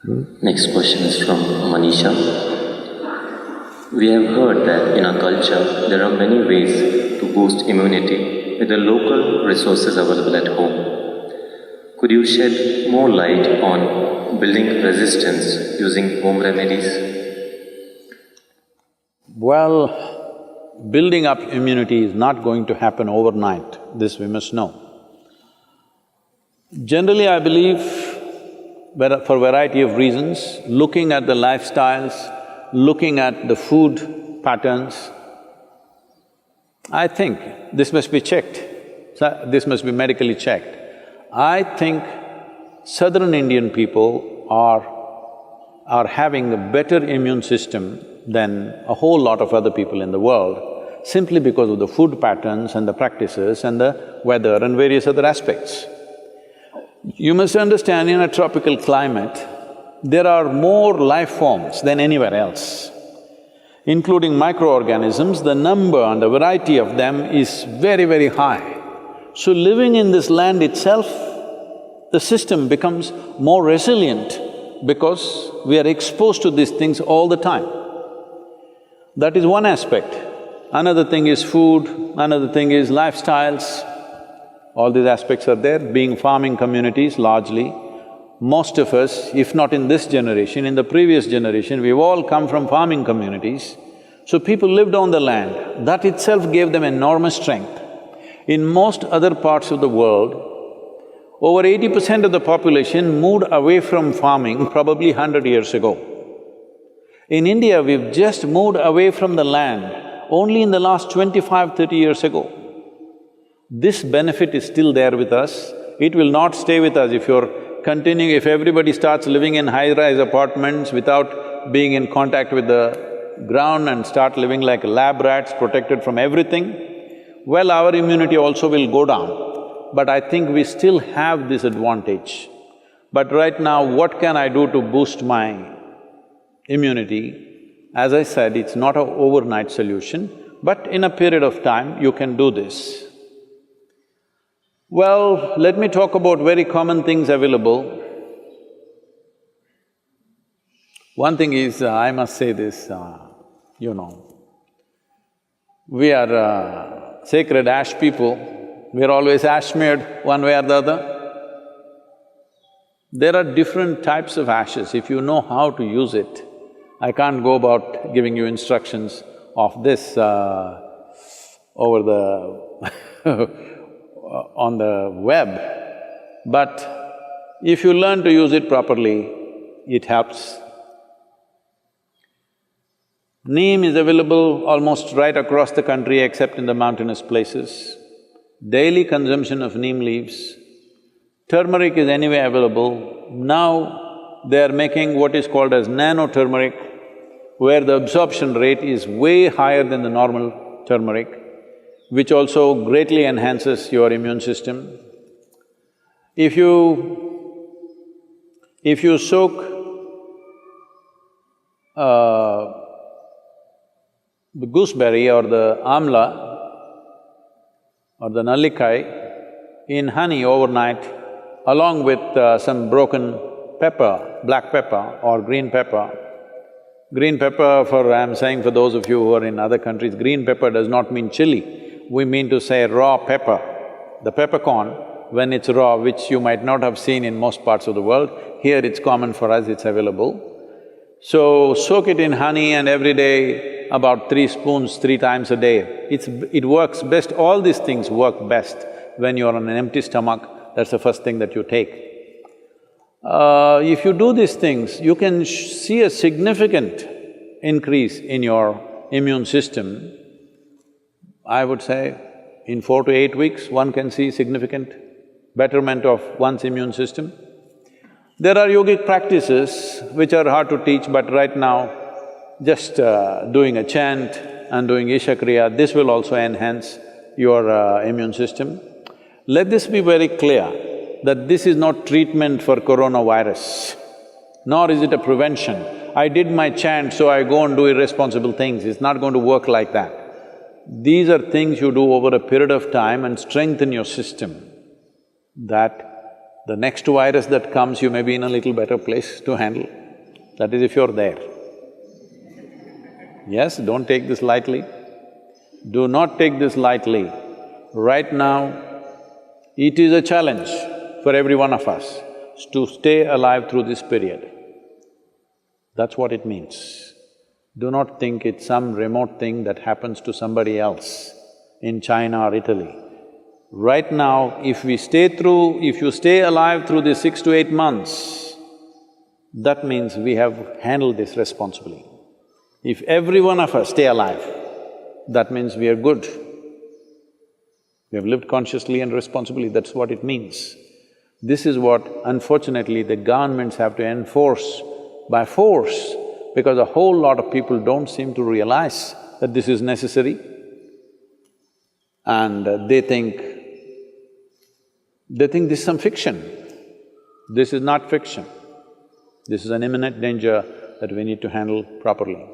Next question is from Manisha. We have heard that in our culture there are many ways to boost immunity with the local resources available at home. Could you shed more light on building resistance using home remedies? Well, building up immunity is not going to happen overnight, this we must know. Generally, I believe, for a variety of reasons, looking at the lifestyles, looking at the food patterns, I think this must be checked, this must be medically checked. I think southern Indian people are having a better immune system than a whole lot of other people in the world, simply because of the food patterns and the practices and the weather and various other aspects. You must understand, in a tropical climate, there are more life forms than anywhere else, including microorganisms. The number and the variety of them is very, very high. So living in this land itself, the system becomes more resilient because we are exposed to these things all the time. That is one aspect. Another thing is food, another thing is lifestyles. All these aspects are there. Being farming communities largely, most of us, if not in this generation, in the previous generation, we've all come from farming communities. So people lived on the land, that itself gave them enormous strength. In most other parts of the world, over 80% of the population moved away from farming probably 100 years ago. In India, we've just moved away from the land only in the last 25–30 years ago. This benefit is still there with us. It will not stay with us if you're continuing… if everybody starts living in high-rise apartments without being in contact with the ground and start living like lab rats, protected from everything, well, our immunity also will go down. But I think we still have this advantage. But right now, what can I do to boost my immunity? As I said, it's not an overnight solution, but in a period of time, you can do this. Well, let me talk about very common things available. One thing is, I must say this, we are sacred ash people, we're always ash smeared one way or the other. There are different types of ashes, if you know how to use it. I can't go about giving you instructions of this over the on the web, but if you learn to use it properly, it helps. Neem is available almost right across the country except in the mountainous places. Daily consumption of neem leaves. Turmeric is anyway available. Now they are making what is called as nano-turmeric, where the absorption rate is way higher than the normal turmeric, which also greatly enhances your immune system. If you soak the gooseberry or the amla or the nallikai in honey overnight, along with some broken pepper, black pepper or green pepper. Green pepper, I'm saying for those of you who are in other countries, green pepper does not mean chili. We mean to say raw pepper. The peppercorn, when it's raw, which you might not have seen in most parts of the world, here it's common for us, it's available. So, soak it in honey and every day about 3 spoons, 3 times a day. It works best, all these things work best when you're on an empty stomach, that's the first thing that you take. If you do these things, you can see a significant increase in your immune system. I would say in 4 to 8 weeks, one can see significant betterment of one's immune system. There are yogic practices which are hard to teach, but right now, just doing a chant and doing Isha Kriya, this will also enhance your immune system. Let this be very clear that this is not treatment for coronavirus, nor is it a prevention. I did my chant, so I go and do irresponsible things, it's not going to work like that. These are things you do over a period of time and strengthen your system, that The next virus that comes, you may be in a little better place to handle. That is if you're there. Yes, don't take this lightly. Do not take this lightly. Right now, it is a challenge for every one of us to stay alive through this period. That's what it means. Do not think it's some remote thing that happens to somebody else in China or Italy. Right now, if you stay alive through these 6 to 8 months, that means we have handled this responsibly. If every one of us stay alive, that means we are good. We have lived consciously and responsibly, that's what it means. This is what, unfortunately, the governments have to enforce by force, because a whole lot of people don't seem to realize that this is necessary. And they think this is some fiction. This is not fiction. This is an imminent danger that we need to handle properly.